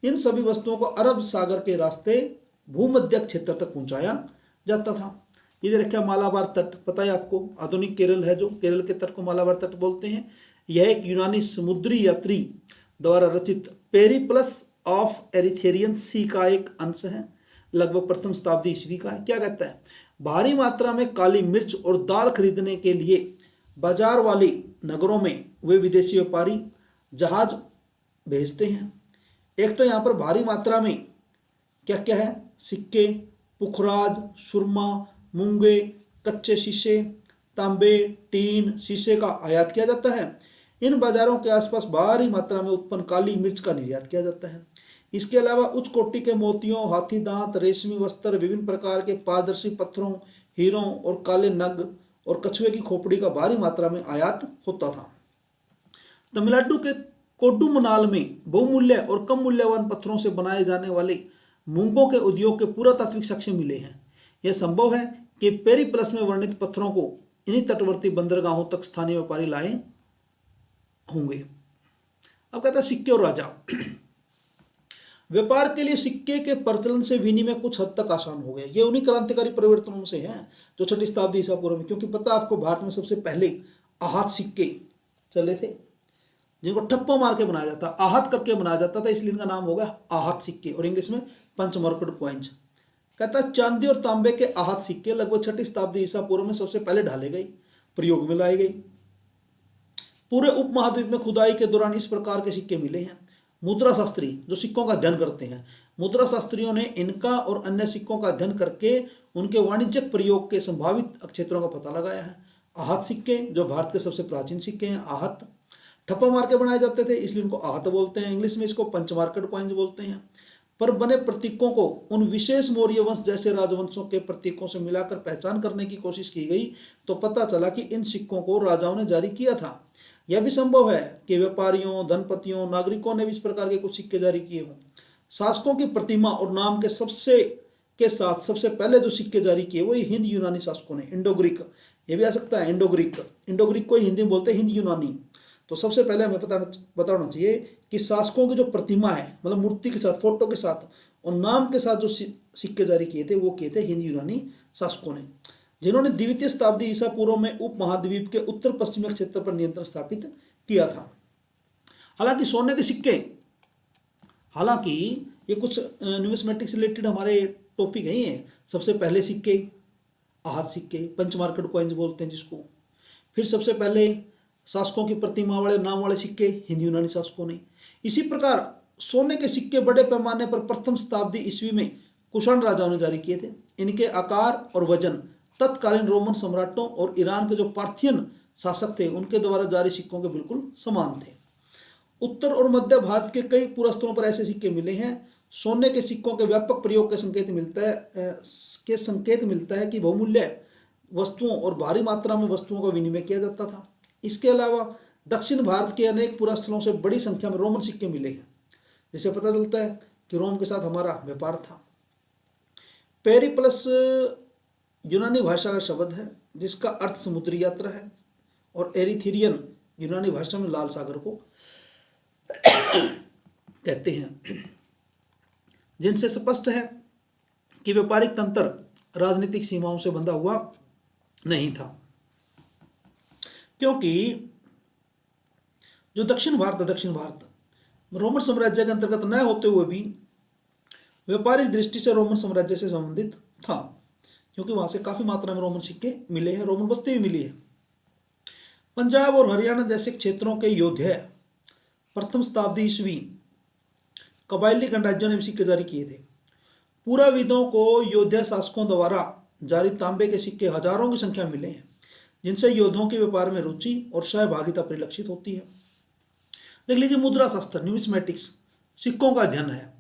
इन सभी वस्तुओं को अरब सागर के रास्ते भूमध्य क्षेत्र तक पहुंचाया जाता था। ये देखिए मालाबार तट, पता है आपको, आधुनिक केरल है, जो केरल के तट को मालाबार तट बोलते हैं। यह एक यूनानी समुद्री यात्री द्वारा रचित पेरिप्लस ऑफ एरिथेरियन सी का एक अंश है, लगभग प्रथम शताब्दी ईस्वी का है। क्या कहता है, भारी मात्रा में काली मिर्च और दाल खरीदने के लिए बाजार वाले नगरों में वे विदेशी व्यापारी जहाज भेजते हैं। एक तो यहाँ पर भारी मात्रा में क्या क्या है, सिक्के, पुखराज, सुरमा, मूंगे, कच्चे शीशे, तांबे, टीन, शीशे का आयात किया जाता है। इन बाजारों के आसपास भारी मात्रा में उत्पन्न काली मिर्च का निर्यात किया जाता है। इसके अलावा उच्च कोटि के मोतियों, हाथी दांत, रेशमी वस्त्र, विभिन्न प्रकार के पारदर्शी पत्थरों, हीरों और काले नग और कछुए की खोपड़ी का भारी मात्रा में आयात होता था। तमिलनाडु के कोडुमनाल में बहुमूल्य और कम मूल्यवान पत्थरों से बनाए जाने वाले मूंगों के उद्योग के पुरातात्विक साक्ष्य मिले हैं। यह संभव है कि पेरिप्लस में वर्णित पत्थरों को इन्हीं तटवर्ती बंदरगाहों तक स्थानीय व्यापारी लाए होंगे। अब कहता है सिक्के और राजा। व्यापार के लिए सिक्के के प्रचलन से विनिमय कुछ हद तक आसान हो गया। ये उन्हीं क्रांतिकारी परिवर्तनों में से हैं जो 6ठी शताब्दी ईसा पूर्व में, क्योंकि पता आपको भारत में सबसे पहले आहत सिक्के चले थे, जिनको ठप्पा मार के बनाया जाता, आहत करके बनाया जाता था, इसलिए इनका नाम हो गया आहत सिक्के, और इंग्लिश में पंच मार्केट कॉइन्स। कहता है चांदी और तांबे के आहत सिक्के लगभग 6ठी शताब्दी ईसा पूर्व में सबसे पहले ढाले गए, प्रयोग में लाई गई। पूरे उपमहाद्वीप में खुदाई के दौरान इस प्रकार के सिक्के मिले हैं। मुद्रा शास्त्री जो सिक्कों का अध्ययन करते हैं, मुद्रा शास्त्रियों ने इनका और अन्य सिक्कों का अध्ययन करके उनके वाणिज्यिक प्रयोग के संभावित क्षेत्रों का पता लगाया है। आहत सिक्के जो भारत के सबसे प्राचीन सिक्के हैं, आहत ठप्पा मार के बनाए जाते थे, इसलिए उनको आहत बोलते हैं। इंग्लिश में इसको पंच मार्केट कॉइन्स बोलते हैं। पर बने प्रतीकों को उन विशेष मौर्य वंश जैसे राजवंशों के प्रतीकों से मिलाकर पहचान करने की कोशिश की गई तो पता चला कि इन सिक्कों को राजाओं ने जारी किया था। यह भी संभव है कि व्यापारियों, धनपतियों, नागरिकों ने भी इस प्रकार के कुछ सिक्के जारी किए हों। शासकों की प्रतिमा और नाम के साथ सबसे पहले जो सिक्के जारी किए वो हिंद यूनानी शासकों ने, इंडो ग्रीक, ये भी आ सकता है इंडो ग्रीक को हिंदी में बोलते हैं, हिंद यूनानी। तो सबसे पहले हमें बताना चाहिए कि शासकों की जो प्रतिमा है, मतलब मूर्ति के साथ, फोटो के साथ और नाम के साथ जो सिक्के जारी किए थे वो किए थे हिंद यूनानी शासकों ने, जिन्होंने द्वितीय शताब्दी ईसा पूर्व में उपमहाद्वीप के उत्तर पश्चिमी क्षेत्र पर नियंत्रण स्थापित किया था। हालांकि सोने के सिक्के, हालांकि ये कुछ न्यूमिस्मेटिक से रिलेटेड हमारे टॉपिक ही हैं। सबसे पहले सिक्के आहत सिक्के, पंच मार्केट कॉइन्स बोलते हैं जिसको। फिर सबसे पहले शासकों की प्रतिमा वाले नाम वाले सिक्के हिंद यूनानी शासकों ने। इसी प्रकार सोने के सिक्के बड़े पैमाने पर प्रथम शताब्दी ईस्वी में कुषाण राजाओं ने जारी किए थे। इनके आकार और वजन तत्कालीन रोमन सम्राटों और ईरान के जो पार्थियन शासक थे उनके द्वारा जारी सिक्कों के बिल्कुल समान थे। उत्तर और मध्य भारत के कई पुरास्थलों पर ऐसे सिक्के मिले हैं। सोने के सिक्कों के व्यापक प्रयोग के संकेत मिलता है कि बहुमूल्य वस्तुओं और भारी मात्रा में वस्तुओं का विनिमय किया जाता था। इसके अलावा दक्षिण भारत के अनेक पुरास्थलों से बड़ी संख्या में रोमन सिक्के मिले हैं, जिससे पता चलता है कि रोम के साथ हमारा व्यापार था। पेरिप्लस यूनानी भाषा का शब्द है जिसका अर्थ समुद्री यात्रा है, और एरिथेरियन यूनानी भाषा में लाल सागर को कहते हैं, जिनसे स्पष्ट है कि व्यापारिक तंत्र राजनीतिक सीमाओं से बंधा हुआ नहीं था, क्योंकि जो दक्षिण भारत रोमन साम्राज्य के अंतर्गत न होते हुए भी व्यापारिक दृष्टि से रोमन साम्राज्य से संबंधित था, क्योंकि वहां से काफी मात्रा में रोमन सिक्के मिले हैं, रोमन बस्ती भी मिली है। पंजाब और हरियाणा जैसे क्षेत्रों के योद्धा प्रथम शताब्दी ईस्वी कबायली गणराज्यों ने भी सिक्के जारी किए थे। पुराविदों को योद्धा शासकों द्वारा जारी तांबे के सिक्के हजारों की संख्या में मिले हैं, जिनसे योद्धाओं के व्यापार में रुचि और सहभागिता परिलक्षित होती है। देख लीजिए, मुद्रा शास्त्र न्यूमिस्मेटिक्स सिक्कों का अध्ययन है।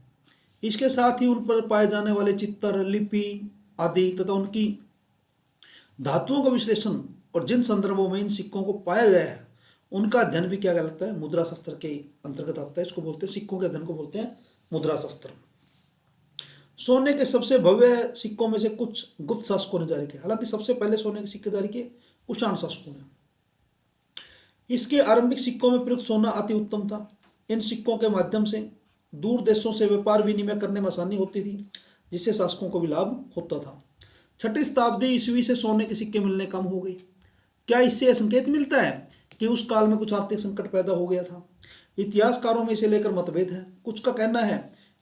इसके साथ ही उन पर पाए जाने वाले चित्र, लिपि आदि तथा उनकी धातुओं का विश्लेषण और जिन संदर्भों में इन सिक्कों को पाया गया है उनका अध्ययन भी क्या कहलाता है, मुद्रा शास्त्र के अंतर्गत आता है। इसको बोलते हैं, सिक्कों के अध्ययन को बोलते हैं मुद्रा शास्त्र। सोने के सबसे भव्य सिक्कों में से कुछ गुप्त शासकों ने जारी किए। हालांकि सबसे पहले सोने के सिक्के जारी किए कुषाण शासकों ने। इसके आरंभिक सिक्कों में प्रयुक्त सोना अति उत्तम था। इन सिक्कों के माध्यम से दूर देशों से व्यापार विनिमय करने में आसानी होती थी, जिससे शासकों को भी लाभ होता था। 6ठी शताब्दी ईस्वी से सोने के सिक्के मिलने कम हो गई। क्या इससे यह संकेत मिलता है कि उस काल में कुछ आर्थिक संकट पैदा हो गया था? इतिहासकारों में इसे लेकर मतभेद है। कुछ का कहना है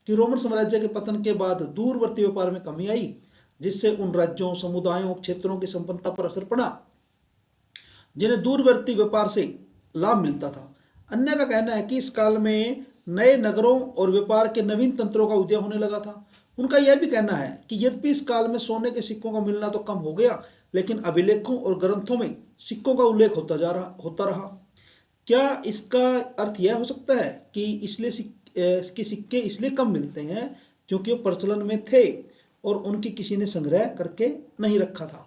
कि रोमन साम्राज्य के पतन के बाद दूरवर्ती व्यापार में कमी आई, जिससे उन राज्यों, समुदायों, क्षेत्रों की संपन्नता पर असर पड़ा जिन्हें दूरवर्ती व्यापार से लाभ मिलता था। अन्य का कहना है कि इस काल में नए नगरों और व्यापार के नवीन तंत्रों का उदय होने लगा था। उनका यह भी कहना है कि यद्यपि इस काल में सोने के सिक्कों का मिलना तो कम हो गया, लेकिन अभिलेखों और ग्रंथों में सिक्कों का उल्लेख होता रहा। क्या इसका अर्थ यह हो सकता है कि इसके सिक्के इसलिए कम मिलते हैं क्योंकि वो प्रचलन में थे और उनकी किसी ने संग्रह करके नहीं रखा था?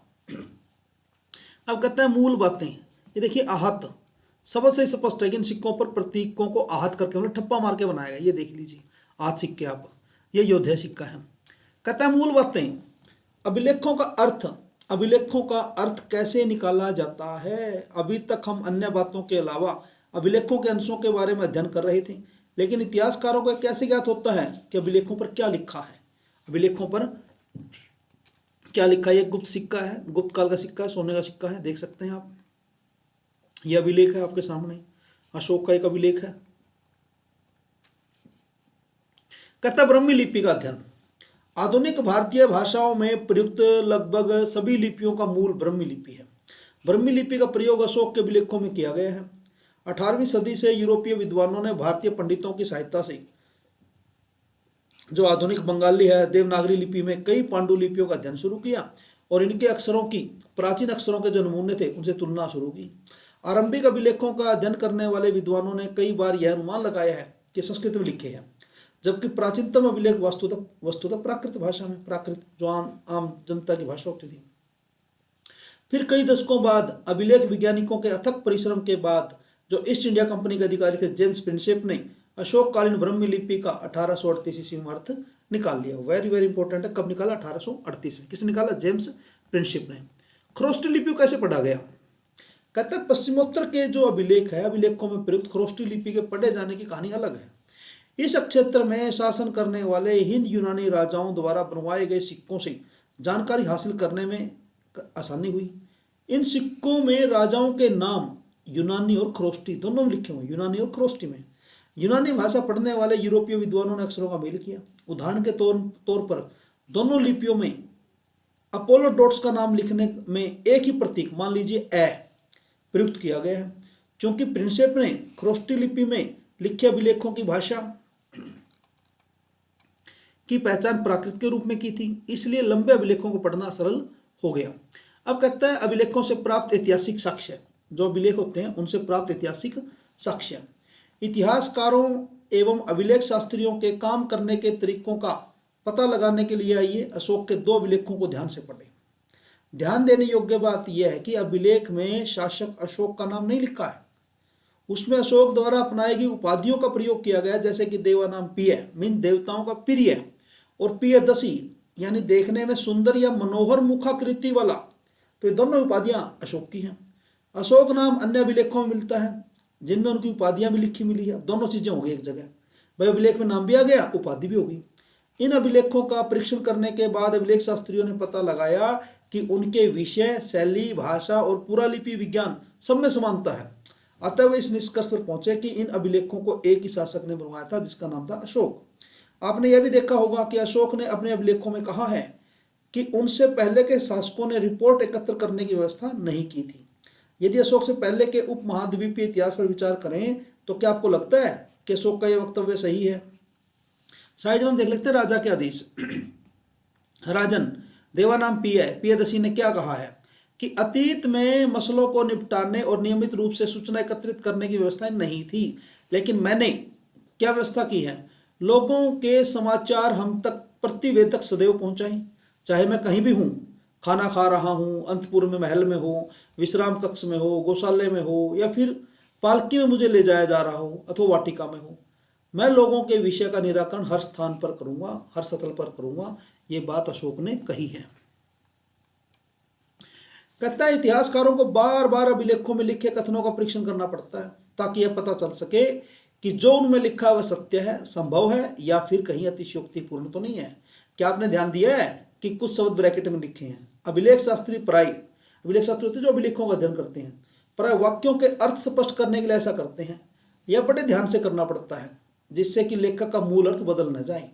अब कहते हैं मूल बातें। ये देखिए, आहत शब्द से स्पष्ट है कि इन सिक्कों पर प्रतीकों को आहत करके मतलब ठप्पा मार के बनाया गया। ये देख लीजिए, आहत सिक्के आप, ये योद्धा सिक्का है। कहता है मूल बातें। अभिलेखों का अर्थ कैसे निकाला जाता है? अभी तक हम अन्य बातों के अलावा अभिलेखों के अंशों के बारे में अध्ययन कर रहे थे, लेकिन इतिहासकारों को कैसे ज्ञात होता है कि अभिलेखों पर क्या लिखा है? अभिलेखों पर क्या लिखा है? ये गुप्त सिक्का है, गुप्त काल का सिक्का है, सोने का सिक्का है, देख सकते हैं आप। यह अभिलेख है आपके सामने, अशोक का एक अभिलेख है। कहता ब्राह्मी लिपि का अध्ययन। आधुनिक भारतीय भाषाओं में प्रयुक्त लगभग सभी लिपियों का मूल ब्राह्मी लिपि है। ब्राह्मी लिपि का प्रयोग अशोक के अभिलेखों में किया गया है। 18वीं सदी से यूरोपीय विद्वानों ने भारतीय पंडितों की सहायता से जो आधुनिक बंगाली है देवनागरी लिपि में कई पांडुलिपियों का अध्ययन शुरू किया और इनके अक्षरों की प्राचीन अक्षरों के जो नमूने थे उनसे तुलना शुरू की। आरंभिक अभिलेखों का अध्ययन करने वाले विद्वानों ने कई बार यह अनुमान लगाया है कि संस्कृत में लिखे हैं, जबकि प्राचीनतम अभिलेख वस्तुतः प्राकृत भाषा में, प्राकृत जो आम जनता की भाषा होती थी। फिर कई दशकों बाद अभिलेख वैज्ञानिकों के अथक परिश्रम के बाद जो ईस्ट इंडिया कंपनी के अधिकारी थे जेम्स प्रिंसेप ने अशोककालीन ब्राह्मी लिपि का 1838 ईस्वी में अर्थ निकाल लिया। वेरी वेरी इंपॉर्टेंट है, कब निकाला? 1838 में। किसने निकाला? जेम्स प्रिंसेप ने। खरोष्टी लिपि कैसे पढ़ा गया? कहता है पश्चिमोत्तर के जो अभिलेख है, अभिलेखों में प्रयुक्त खरोष्टी लिपि के पढ़े जाने की कहानी अलग है। इस क्षेत्र में शासन करने वाले हिंद यूनानी राजाओं द्वारा बनवाए गए सिक्कों से जानकारी हासिल करने में आसानी हुई। इन सिक्कों में राजाओं के नाम यूनानी और खरोष्टी दोनों में लिखे हुए, यूनानी और खरोष्टी में। यूनानी भाषा पढ़ने वाले यूरोपीय विद्वानों ने अक्षरों का मेल किया। उदाहरण के तौर पर दोनों लिपियों में अपोलो डॉट्स का नाम लिखने में एक ही प्रतीक, मान लीजिए ए, प्रयुक्त किया गया है। क्योंकि प्रिंसेप ने खरोष्टी लिपि में लिखे अभिलेखों की भाषा की पहचान प्राकृत के रूप में की थी, इसलिए लंबे अभिलेखों को पढ़ना सरल हो गया। अब कहता है अभिलेखों से प्राप्त ऐतिहासिक साक्ष्य, जो अभिलेख होते हैं उनसे प्राप्त ऐतिहासिक साक्ष्य। इतिहासकारों एवं अभिलेख शास्त्रियों के काम करने के तरीकों का पता लगाने के लिए आइए अशोक के 2 अभिलेखों को ध्यान से पढ़ें। ध्यान देने योग्य बात यह है कि अभिलेख में शासक अशोक का नाम नहीं लिखा है, उसमें अशोक द्वारा अपनाई गई उपाधियों का प्रयोग किया गया, जैसे कि देवा नाम प्रिय मीन देवताओं का प्रिय, और प्रियदसी यानी देखने में सुंदर या मनोहर मुखाकृति वाला, तो ये दोनों उपाधियां अशोक की हैं। अशोक नाम अन्य अभिलेखों में मिलता है जिनमें उनकी उपाधियां भी लिखी मिली है। दोनों चीजें हो गई एक जगह, भाई अभिलेख में नाम भी आ गया, उपाधि भी हो गई। इन अभिलेखों का परीक्षण करने के बाद अभिलेख शास्त्रियों ने पता लगाया कि उनके विषय, शैली, भाषा और पुरालिपि विज्ञान सब में समानता है। अतः वे इस निष्कर्ष पर पहुंचे कि इन अभिलेखों को एक ही शासक ने बनवाया था जिसका नाम था अशोक। आपने यह भी देखा होगा कि अशोक ने अपने अभिलेखों में कहा है कि उनसे पहले के शासकों ने रिपोर्ट एकत्र करने की व्यवस्था नहीं की थी। यदि अशोक से पहले के उपमहाद्वीपीय इतिहास पर विचार करें तो क्या आपको लगता है कि अशोक का यह वक्तव्य सही है? साइड में हम देख लेते हैं राजा के आदेश। राजन देवानाम पियदसी ने क्या कहा है कि अतीत में मसलों को निपटाने और नियमित रूप से सूचना एकत्रित करने की व्यवस्थाएं नहीं थी, लेकिन मैंने क्या व्यवस्था की है, लोगों के समाचार हम तक प्रतिवेदक सदैव पहुंचाएं, चाहे मैं कहीं भी हूं, खाना खा रहा हूं, अंतपुर में महल में हो, विश्राम कक्ष में हो, गौशाले में हो, या फिर पालकी में मुझे ले जाया जा रहा हो अथवा वाटिका में हो, मैं लोगों के विषय का निराकरण हर स्थान पर करूंगा, हर सतल पर करूंगा। ये बात अशोक ने कही है। कहता है इतिहासकारों को बार बार अभिलेखों में लिखे कथनों का परीक्षण करना पड़ता है ताकि यह पता चल सके कि जो उनमें लिखा वह सत्य है, संभव है, या फिर कहीं अतिशयोक्तिपूर्ण तो नहीं है। क्या आपने ध्यान दिया है कि कुछ शब्द ब्रैकेट में लिखे हैं? अभिलेख शास्त्री अभिलेख शास्त्री होते हैं जो अभिलेखों का अध्ययन करते हैं, प्राय वाक्यों के अर्थ स्पष्ट करने के लिए ऐसा करते हैं। यह बड़े ध्यान से करना पड़ता है जिससे कि लेखक का मूल अर्थ बदल न जाए।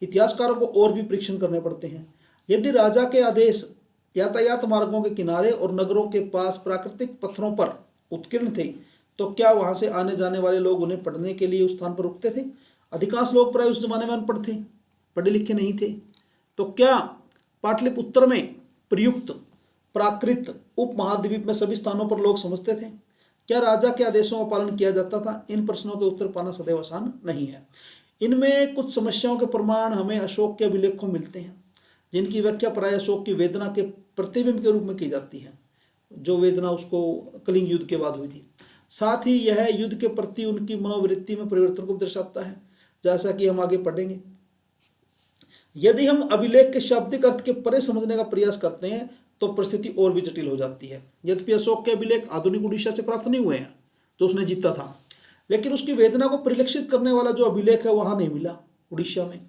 इतिहासकारों को और भी परीक्षण करने पड़ते हैं। यदि राजा के आदेश यातायात मार्गों के किनारे और नगरों के पास प्राकृतिक पत्थरों पर उत्कीर्ण थे तो क्या वहां से आने जाने वाले लोग उन्हें पढ़ने के लिए उस स्थान पर रुकते थे? अधिकांश लोग प्राय उस जमाने में अनपढ़ थे, पढ़े लिखे नहीं थे। तो क्या पाटलिपुत्र में प्रयुक्त प्राकृत उपमहाद्वीप में सभी स्थानों पर लोग समझते थे? क्या राजा के आदेशों का पालन किया जाता था? इन प्रश्नों के उत्तर पाना सदैव आसान नहीं है। इनमें कुछ समस्याओं के प्रमाण हमें अशोक के अभिलेखों मिलते हैं जिनकी व्याख्या प्राय अशोक की वेदना के प्रतिबिंब के रूप में की जाती है, जो वेदना उसको कलिंग युद्ध के बाद हुई थी। साथ ही यह युद्ध के प्रति उनकी मनोवृत्ति में परिवर्तन को दर्शाता है, जैसा कि हम आगे पढ़ेंगे। यदि हम अभिलेख के शाब्दिक अर्थ के परे समझने का प्रयास करते हैं तो परिस्थिति और भी जटिल हो जाती है। यद्यपि अशोक के अभिलेख आधुनिक उड़ीसा से प्राप्त नहीं हुए हैं जो उसने जीता था, लेकिन उसकी वेदना को परिलक्षित करने वाला जो अभिलेख है वहां नहीं मिला उड़ीसा में।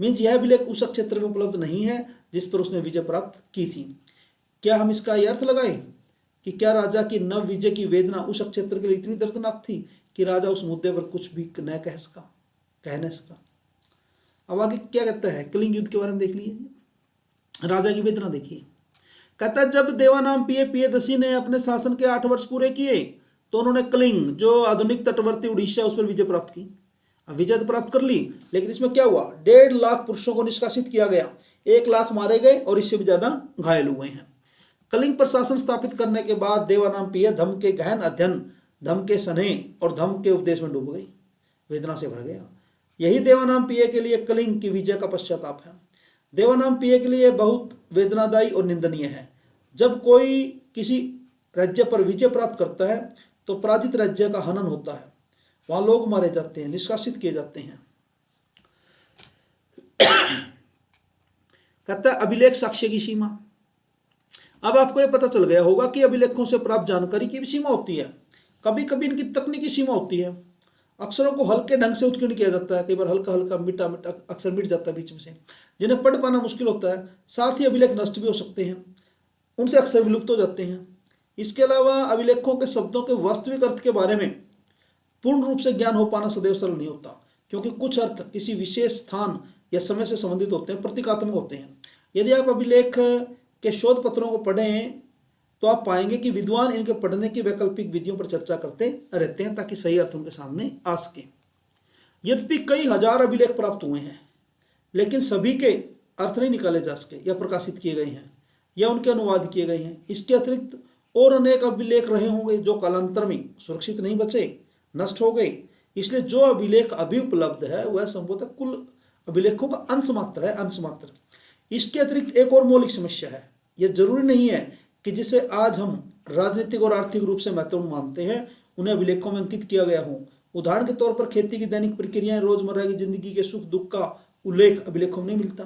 मीन्स यह अभिलेख उस क्षेत्र में उपलब्ध नहीं है जिस पर उसने विजय प्राप्त की थी। क्या हम इसका यह अर्थ लगाएं कि क्या राजा की नव विजय की वेदना उस क्षेत्र के लिए इतनी दर्दनाक थी कि राजा उस मुद्दे पर कुछ भी न कह न सका? अब आगे क्या कहता है कलिंग युद्ध के बारे में देख लीजिए। राजा की वेदना देखिए। कहता है जब देवानाम पियदसी ने अपने शासन के 8 वर्ष पूरे किए तो उन्होंने कलिंग जो आधुनिक तटवर्ती उड़ीसा उस पर विजय प्राप्त की। विजय तो प्राप्त कर ली, लेकिन इसमें क्या हुआ? 1.5 लाख पुरुषों को निष्कासित किया गया, 1 लाख मारे गए और इससे भी ज्यादा घायल हुए हैं। कलिंग पर शासन स्थापित करने के बाद देवानाम पिय धम्म के गहन अध्ययन, धम्म के स्नेह और धम्म के उपदेश में डूब गई, वेदना से भर गया। यही देवानाम पिय के लिए कलिंग की विजय का पश्चाताप है। देवानाम पिय के लिए बहुत वेदनादायी और निंदनीय है। जब कोई किसी राज्य पर विजय प्राप्त करता है तो पराजित राज्य का हनन होता है, वहां लोग मारे जाते हैं, निष्कासित किए जाते हैं। कहता है अभिलेख साक्ष्य की सीमा। अब आपको यह पता चल गया होगा कि अभिलेखों से प्राप्त जानकारी की भी सीमा होती है। कभी कभी इनकी तकनीकी सीमा होती है। अक्षरों को हल्के ढंग से उत्कीर्ण किया जाता है, कई बार हल्का हल्का मीठा मीठा अक्षर मिट जाता है बीच में से, जिन्हें पढ़ पाना मुश्किल होता है। साथ ही अभिलेख नष्ट भी हो सकते हैं, उनसे अक्षर विलुप्त हो जाते हैं। इसके अलावा अभिलेखों के शब्दों के वास्तविक अर्थ के बारे में पूर्ण रूप से ज्ञान हो पाना सदैव सरल नहीं होता, क्योंकि कुछ अर्थ किसी विशेष स्थान या समय से संबंधित होते हैं, प्रतीकात्मक होते हैं। यदि आप अभिलेख के शोध पत्रों को पढ़ें तो आप पाएंगे कि विद्वान इनके पढ़ने की वैकल्पिक विधियों पर चर्चा करते रहते हैं ताकि सही अर्थ उनके सामने आ सके। यद्यपि कई हजार अभिलेख प्राप्त हुए हैं, लेकिन सभी के अर्थ नहीं निकाले जा सके या प्रकाशित किए गए हैं या उनके अनुवाद किए गए हैं। इसके अतिरिक्त और अनेक अभिलेख रहे होंगे जो कालांतर में सुरक्षित नहीं बचे, नष्ट हो गए। इसलिए जो अभिलेख अभी उपलब्ध है वह संभवतः कुल अभिलेखों का अंश मात्र है, अंश मात्र। इसके अतिरिक्त एक और मौलिक समस्या है। यह जरूरी नहीं है कि जिसे आज हम राजनीतिक और आर्थिक रूप से महत्वपूर्ण मानते हैं उन्हें अभिलेखों में अंकित किया गया हो। उदाहरण के तौर पर खेती की दैनिक प्रक्रियाएं, रोजमर्रा की जिंदगी के सुख दुख का उल्लेख अभिलेखों में नहीं मिलता,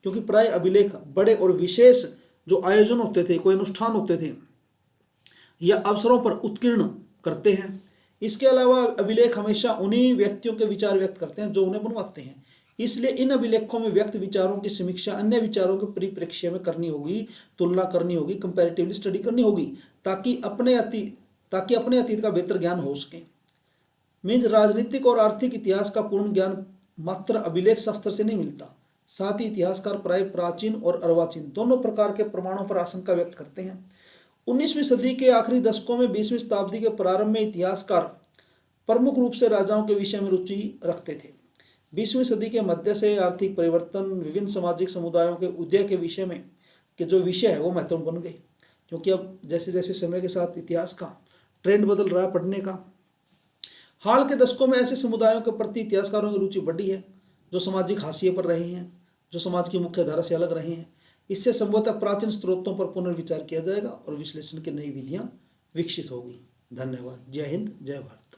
क्योंकि प्राय अभिलेख बड़े और विशेष जो आयोजन होते थे, कोई अनुष्ठान होते थे या अवसरों पर उत्कीर्ण करते हैं। इसके अलावा अभिलेख हमेशा उन्हीं व्यक्तियों के विचार व्यक्त करते हैं जो उन्हें बनवाते हैं। इसलिए इन अभिलेखों में व्यक्त विचारों की समीक्षा अन्य विचारों के परिप्रेक्ष्य में करनी होगी, तुलना करनी होगी, कंपैरेटिवली स्टडी करनी होगी, ताकि अपने अतीत का बेहतर ज्ञान हो सके। मीन्स राजनीतिक और आर्थिक इतिहास का पूर्ण ज्ञान मात्र अभिलेख शास्त्र से नहीं मिलता। साथ ही इतिहासकार प्राय प्राचीन और अर्वाचीन दोनों प्रकार के प्रमाणों पर आशंका व्यक्त करते हैं। 19वीं सदी के आखिरी दशकों में 20वीं शताब्दी के प्रारंभ में इतिहासकार प्रमुख रूप से राजाओं के विषय में रुचि रखते थे। 20वीं सदी के मध्य से आर्थिक परिवर्तन, विभिन्न सामाजिक समुदायों के उदय के विषय में के जो विषय है वो महत्वपूर्ण बन गए, क्योंकि अब जैसे जैसे समय के साथ इतिहास का ट्रेंड बदल रहा है पढ़ने का। हाल के दशकों में ऐसे समुदायों के प्रति इतिहासकारों की रुचि बढ़ी है जो सामाजिक हाशिए पर रहे हैं, जो समाज की मुख्य धारा से अलग रहे हैं। इससे संभवतः प्राचीन स्रोतों पर पुनर्विचार किया जाएगा और विश्लेषण की नई विधियां विकसित होगी। धन्यवाद। जय हिंद, जय भारत।